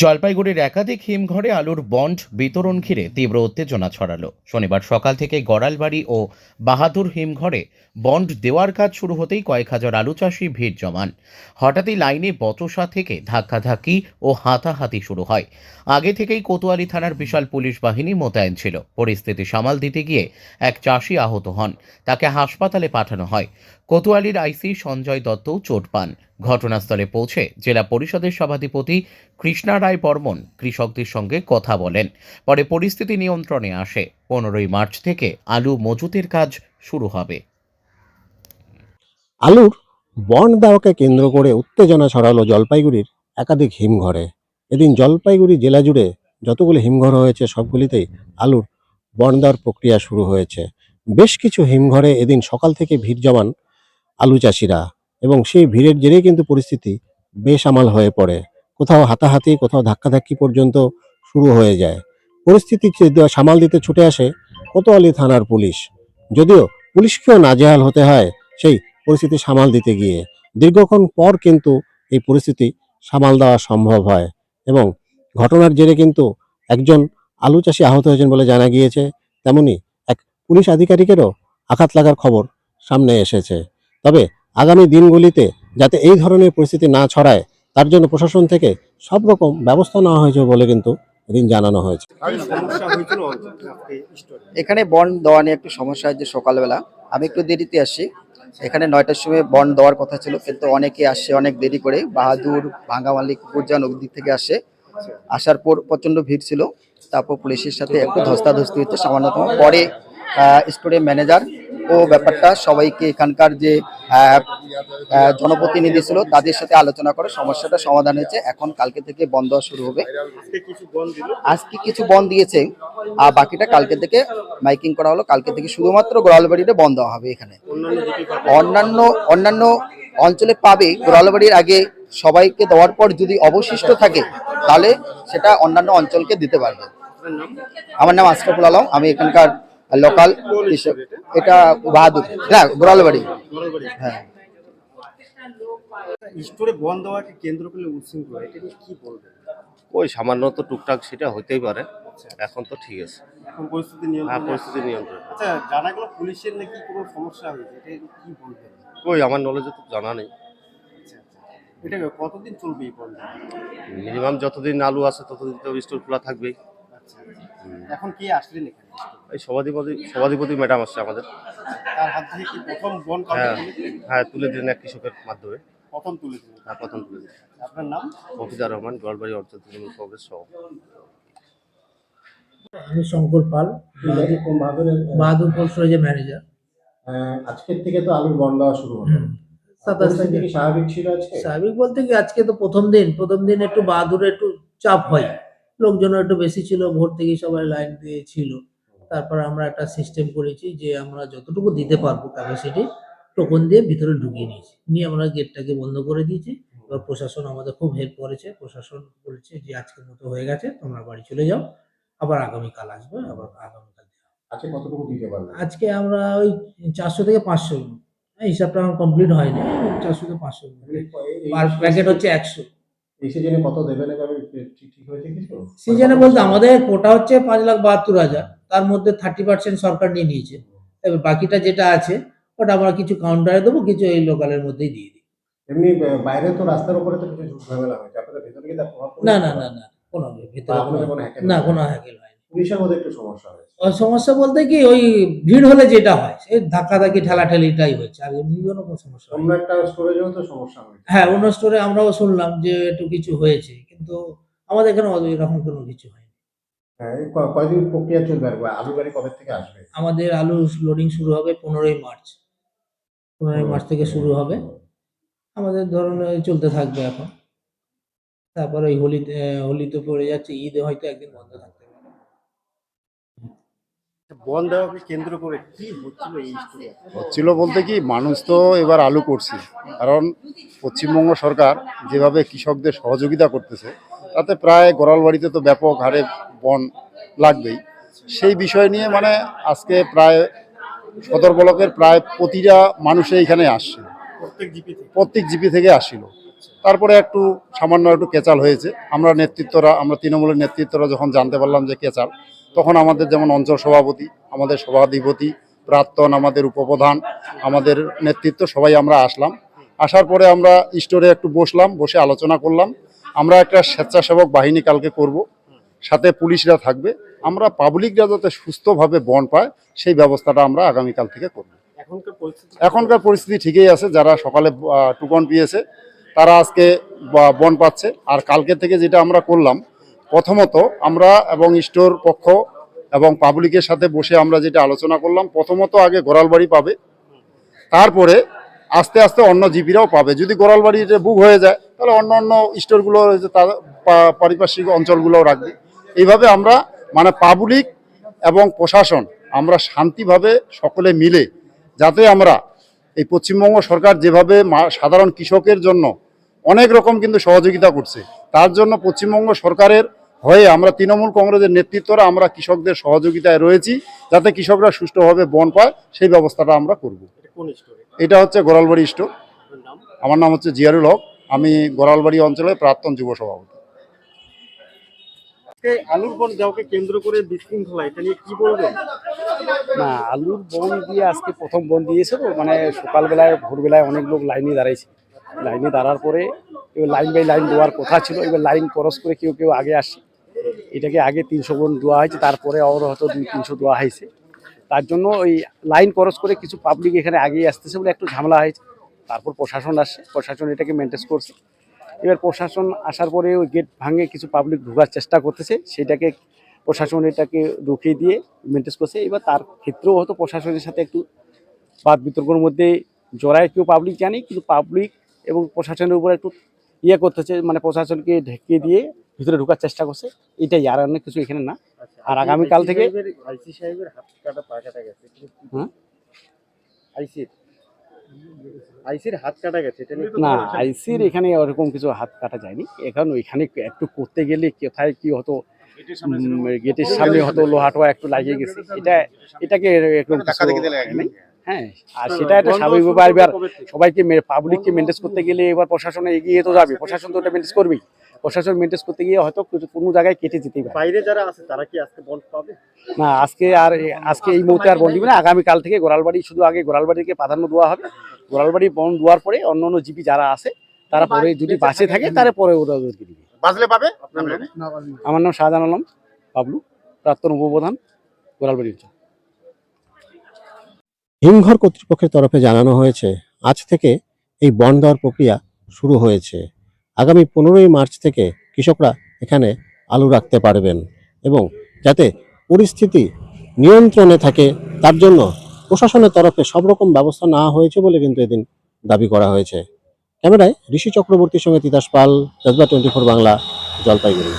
জলপাইগুড়ির একাধিক হিমঘরে আলুর বন্ড বিতরণ ঘিরে তীব্র উত্তেজনা ছড়ালো। শনিবার সকাল থেকে গড়ালবাড়ি ও বাহাদুর হিমঘরে বন্ড দেওয়ার কাজ শুরু হতেই কয়েক হাজার আলু চাষি ভিড় জমান। হঠাৎই লাইনে বচসা থেকে ধাক্কাধাক্কি ও হাতাহাতি শুরু হয়। আগে থেকেই কোতোয়ালি থানার বিশাল পুলিশ বাহিনী মোতায়েন ছিল। পরিস্থিতি সামাল দিতে গিয়ে এক চাষি আহত হন, তাকে হাসপাতালে পাঠানো হয়। কোতোয়ালির আইসি সঞ্জয় দত্তও চোট পান। ঘটনাস্থলে পৌঁছে জেলা পরিষদের সভাধিপতি কৃষ্ণা রায় বর্মন কৃষকদের সঙ্গে কথা বলেন। পরে পরিস্থিতি নিয়ন্ত্রণে আসে। 15ই মার্চ থেকে আলু মজুতের কাজ শুরু হবে। আলুর বন্ড দেওয়াকে কেন্দ্র করে উত্তেজনা ছড়ালো জলপাইগুড়ির একাধিক হিমঘরে। এদিন জলপাইগুড়ি জেলা জুড়ে যতগুলি হিমঘর হয়েছে সবগুলিতেই আলুর বন্ড দেওয়ার প্রক্রিয়া শুরু হয়েছে। বেশ কিছু হিমঘরে এদিন সকাল থেকে ভিড় জমান আলু চাষিরা, এবং সেই ভিড়ের জেরেই কিন্তু পরিস্থিতি বেসামাল হয়ে পড়ে। কোথাও হাতাহাতি, কোথাও ধাক্কাধাক্কি পর্যন্ত শুরু হয়ে যায়। পরিস্থিতি সামাল দিতে ছুটে আসে কোতোয়ালি থানার পুলিশ, যদিও পুলিশকেও নাজেহাল হতে হয় সেই পরিস্থিতি সামাল দিতে গিয়ে। দীর্ঘক্ষণ পর কিন্তু এই পরিস্থিতি সামাল দেওয়া সম্ভব হয়, এবং ঘটনার জেরে কিন্তু একজন আলু চাষি আহত হয়েছেন বলে জানা গিয়েছে। তেমনি এক পুলিশ আধিকারিকেরও আঘাত লাগার খবর সামনে এসেছে। তবে আগামী দিনগুলিতে যাতে এই ধরনের পরিস্থিতি না ছড়ায়, তার জন্য প্রশাসন থেকে সব রকম ব্যবস্থা নেওয়া হয়েছে বলে কিন্তু এদিন জানানো হয়েছে। এখানে বন্ড দেওয়া নিয়ে একটু সমস্যা হয়েছে। সকালবেলা আমি একটু দেরিতে আসি। এখানে 9টার সময় বন্ড দেওয়ার কথা ছিল, কিন্তু অনেকে আসে অনেক দেরি করে। বাহাদুর, ভাঙ্গামালি, কুকুরজান ওই দিক থেকে আসে। আসার পর প্রচণ্ড ভিড় ছিল। তারপর পুলিশের সাথে একটু ধস্তাধস্তি হচ্ছে সামান্যতম। পরে স্টোরে ম্যানেজার ও ব্যাপারটা সবাইকে, এখানকার যে জনপ্রতিনিধি ছিল তাদের সাথে আলোচনা করে সমস্যাটা সমাধান হয়েছে। এখন কালকে থেকে বন্ধ দেওয়া শুরু হবে। আজকে কিছু বন্ধ দিয়েছে, আর বাকিটা কালকে থেকে মাইকিং করা হলো। কালকে থেকে শুধুমাত্র গোড়ালবাড়িতে বন্ধ দেওয়া হবে। এখানে অন্যান্য অন্যান্য অঞ্চলে পাবে। গোড়ালবাড়ির আগে সবাইকে দেওয়ার পর যদি অবশিষ্ট থাকে তাহলে সেটা অন্যান্য অঞ্চলকে দিতে পারবে। আমার নাম আশরাফুল আলম, আমি এখানকার লোকাল কৃষক। এটা বাহাদুর, হ্যাঁ, গোড়ালবাড়ি। হ্যাঁ, স্টোরে বন্ধ দেওয়াকে কেন্দ্র করে উচ্ছৃঙ্খলা, এটা নিয়ে কি বলবেন? ওই সামান্য তো টুকটাক সেটা হতেই পারে। এখন তো ঠিক আছে, এখন পরিস্থিতি হ্যাঁ নিয়ন্ত্রণ। পরিস্থিতি নিয়ন্ত্রণ। আচ্ছা, জানা গেল পুলিশের নাকি কোনো সমস্যা হয়েছে, এটা কি বলবেন? ওই আমার নলেজে তো জানা নেই। আচ্ছা, এটা কতদিন চলবে এই বন্ধ? মিনিমাম যতদিন আলু আছে ততদিন তো স্টোর খোলা থাকবেই। আচ্ছা, এখন কে আসলেন এখানে? এই সভাধিপতি ম্যাডাম আসছে আমাদের। তার হাত থেকে কি প্রথম বন হ্যাঁ কাউকে তুলে দিলেন? হ্যাঁ, তুলে দিলেন এক কৃষকের মাধ্যমে। প্রথম তুলে দিলেন। হ্যাঁ, প্রথম তুলে দিলেন। আপনার নাম? মফিজার রহমান, গোয়ালবাড়ি অঞ্চল তৃণমূল কংগ্রেস সহ। আমি শঙ্কর পাল, বাহাদুরপুর স্টোরেজের ম্যানেজার। আজকের থেকে তো আলুর বন্ড দেওয়া শুরু হলো। 27 পরিস্থিতি তারিখে কি স্বাভাবিক ছিল আজকে? স্বাভাবিক বলতে কি, আজকে তো প্রথম দিন একটু বাহাদুরে একটু চাপ হয়, লোকজন একটু বেশি ছিল, ভোর থেকেই সবাই লাইন দিয়ে ছিল। তারপর আমরা একটা সিস্টেম করেছি যে আমরা যতটুকু দিতে পারবো ক্যাপাসিটি টোকন দিয়ে ভিতরে ঢুকিয়ে নিয়ে আমরা গেটটাকে বন্ধ করে দিয়েছি। এবার প্রশাসন আমাদের খুব হেল্প করেছে। প্রশাসন বলেছে যে আজকের মতো হয়ে গেছে, তোমরা বাড়ি চলে যাও, আবার আগামীকাল আসবে, আবার আগামীকাল দেওয়া হবে। আজকে কতটুকু দিতে পারবেন? আজকে আমরা ওই 400 থেকে 500, হিসাবটা আমার কমপ্লিট হয়নি। 400 থেকে 500 পার প্যাকেট হচ্ছে 100। এই সিজনে কত দেবেন এভাবে ঠিক হয়েছে কিছু? সিজনে বলতে আমাদের কোটা হচ্ছে 5,72,000, তার মধ্যে 30% সরকার নিয়ে নিয়েছে। এবার বাকিটা যেটা আছে ওটা আমরা কিছু কাউন্টারে দেবো, কিছু এই লোকালের মধ্যেই দিয়ে দিই। এমনি বাইরে তো রাস্তার উপরে তো কিছু ঝামেলা হয়েছে, আপনাদের ভেতরে কি তার প্রভাব পড়েছে? না, কোনো ভিতরে আপনাদের কোনো হ্যাকেল না, হয়নি? কোনো হ্যাকেল হয়নি। পুলিশের মধ্যে একটু সমস্যা হয়েছে। ওই সমস্যা বলতে কি, ওই ভিড় হলে যেটা হয় সেই ধাক্কাধাক্কি ঠেলাঠেলিটাই হচ্ছে, আর এমনি কোনো সমস্যা অন্য হয়নি। একটা স্টোরেজেও তো সমস্যা হয়েছে। হ্যাঁ, অন্য স্টোরে আমরাও শুনলাম যে একটু কিছু হয়েছে, কিন্তু আমাদের এখানে এরকম কোনো কিছু হয়নি। হ্যাঁ, এই কয়দিন প্রক্রিয়া চলবে আর আলু গাড়ি কবে থেকে আসবে? আমাদের আলু লোডিং শুরু হবে 15ই মার্চ। 15ই মার্চ থেকে শুরু হবে। আমাদের ধরুন এই চলতে থাকবে এখন। তারপরে ওই হোলি তো পড়ে যাচ্ছে, ঈদে হয়তো একদিন বন্ধ থাকতে পারে। বন দেওয়াকে কেন্দ্র করে কি হচ্ছিল এই স্টোরে? হচ্ছিল বলতে কি, মানুষ তো এবার আলু করছে, কারণ পশ্চিমবঙ্গ সরকার যেভাবে কৃষকদের সহযোগিতা করতেছে তাতে প্রায় গোড়ালবাড়িতে তো ব্যাপক হারে বন লাগবেই। সেই বিষয় নিয়ে মানে আজকে প্রায় সদর ব্লকের প্রায় প্রতিটা মানুষে এখানে আসছে, প্রত্যেক জিপি থেকে? প্রত্যেক জিপি থেকে আসছিল। তারপরে একটু সামান্য একটু কেচাল হয়েছে। আমরা তৃণমূলের নেতৃত্বরা যখন জানতে পারলাম যে কেচাল, তখন আমাদের যেমন অঞ্চল সভাপতি, আমাদের সভাধিপতি, প্রাক্তন আমাদের উপপ্রধান, আমাদের নেতৃত্ব সবাই আমরা আসলাম। আসার পরে আমরা স্টোরে একটু বসলাম, বসে আলোচনা করলাম। আমরা একটা স্বেচ্ছাসেবক বাহিনী কালকে করব, সাথে পুলিশরা থাকবে। আমরা পাবলিকরা যাতে সুস্থভাবে বন্ড পায় সেই ব্যবস্থাটা আমরা আগামীকাল থেকে করব। এখনকার পরিস্থিতি ঠিকই আছে। যারা সকালে টুকন পেয়েছে তারা আজকে বন্ড পাচ্ছে। আর কালকে থেকে যেটা আমরা করলাম, প্রথমত আমরা এবং স্টোর পক্ষ এবং পাবলিকের সাথে বসে আমরা যেটা আলোচনা করলাম, প্রথমত আগে গোড়ালবাড়ি পাবে, তারপরে আস্তে আস্তে অন্য জিপিরাও পাবে। যদি গোড়ালবাড়িতে বুক হয়ে যায় তাহলে অন্য অন্য স্টোরগুলো তার পারিপার্শ্বিক অঞ্চলগুলোও রাখবে। এইভাবে আমরা মানে পাবলিক এবং প্রশাসন আমরা শান্তিভাবে সকলে মিলে, যাতে আমরা এই পশ্চিমবঙ্গ সরকার যেভাবে সাধারণ কৃষকের জন্য অনেক রকম কিন্তু সহযোগিতা করছে, তার জন্য পশ্চিমবঙ্গ সরকারের হয়ে আমরা তৃণমূল কংগ্রেসের নেতৃত্বরা আমরা কৃষকদের সহযোগিতায় রয়েছি, যাতে কৃষকরা সুষ্ঠুভাবে বন্ড পায় সেই ব্যবস্থাটা আমরা করব। এটা হচ্ছে গোড়ালবাড়ি স্টোর। আমার নাম হচ্ছে জিয়ারুল হক, আমি গোড়ালবাড়ি অঞ্চলের প্রাক্তন যুব সভাপতি। আলুর বন্ড দেওয়াকে কেন্দ্র করে বিশৃঙ্খলা, এটা নিয়ে কি বলবেন? না, আলুর বন দিয়ে আজকে প্রথম বন দিয়েছে তো, মানে সকালবেলায় ভোরবেলায় অনেক লোক লাইনে দাঁড়াইছে। লাইনে দাঁড়ার পরে এবার লাইন বাই লাইন দেওয়ার কথা ছিল, এবার লাইন ক্রস করে কেউ কেউ আগে আসছে। এটাকে আগে 300 বন দেওয়া হয়েছে, তারপরে আরও হয়তো 200-300 দেওয়া হয়েছে। তার জন্য ওই লাইন ক্রস করে কিছু পাবলিক এখানে আগেই আসতেছে বলে একটু ঝামেলা হয়েছে। তারপর প্রশাসন আসছে, প্রশাসন এটাকে মেনটেন করছে। এবার প্রশাসন আসার পরে ওই গেট ভাঙে কিছু পাবলিক ঢোকার চেষ্টা করতেছে, সেটাকে প্রশাসন এটাকে রুখিয়ে দিয়ে মেনটেন করছে। এবার তার ক্ষেত্রেও হয়তো প্রশাসনের সাথে একটু বাদ বিতর্কের মধ্যে জড়ায় কেউ পাবলিক জানি, কিন্তু পাবলিক এবং প্রশাসনের উপর একটু করতেছে, মানে প্রশাসনকে ঢেকে দিয়ে ভিতরে ঢোকার চেষ্টা করছে। এটাই, আর অনেক কিছু এখানে না। আর আগামীকাল থেকে আইসি সাহেবের হাত কাটা পা কাটা গেছে। হ্যাঁ, আইসির হাত কাটা গেছে, এটা নিয়ে না, আইসির এখানে ওরকম কিছু হাত কাটা যায়নি। এখন ওইখানে একটু করতে গেলে কোথায় কি হতো, গেটের সামনে হয়তো লোহাটোয়া একটু লাগিয়ে গেছে, এটাকে এরকম কিছু নেই। হ্যাঁ, আর সেটা একটা স্বাভাবিক ব্যাপার। এবার সবাইকে পাবলিককে মেনটেন করতে গেলে এবার প্রশাসন এগিয়ে তো যাবে, প্রশাসন তো ওটা মেনটেন করবেই। প্রশাসন মেনটেন করতে গিয়ে হয়তো কোনো জায়গায় কেটে যেতেই পারে। বাইরে যারা আছে তারা কি আজকে বন্ড পাবে? না, আজকে এই মুহূর্তে আর বন্ড দিবে না। আগামীকাল থেকে গোড়ালবাড়ি, শুধু আগে গোড়ালবাড়িকে প্রাধান্য দেওয়া হবে। গোড়ালবাড়ি বন্ড দেওয়ার পরে অন্য অন্য জিপি যারা আছে তারা পরে যদি বাসে থাকে তারপরে ওরা ওদেরকে দিবে। বাজলে পাবে। আমার নাম শাহজাহান আলম বাবলু, প্রাক্তন উপপ্রধান, গোড়ালবাড়ি অঞ্চল। হিমঘর কর্তৃপক্ষের তরফে জানানো হয়েছে আজ থেকে এই বন্ড দেওয়ার প্রক্রিয়া শুরু হয়েছে। আগামী 15ই মার্চ থেকে কৃষকরা এখানে আলু রাখতে পারবেন এবং যাতে পরিস্থিতি নিয়ন্ত্রণে থাকে তার জন্য প্রশাসনের তরফে সব রকম ব্যবস্থা নেওয়া হয়েছে বলে কিন্তু এদিন দাবি করা হয়েছে। ক্যামেরায় ঋষি চক্রবর্তীর সঙ্গে তিতাস পাল, জজবা 24 বাংলা, জলপাইগুড়ি।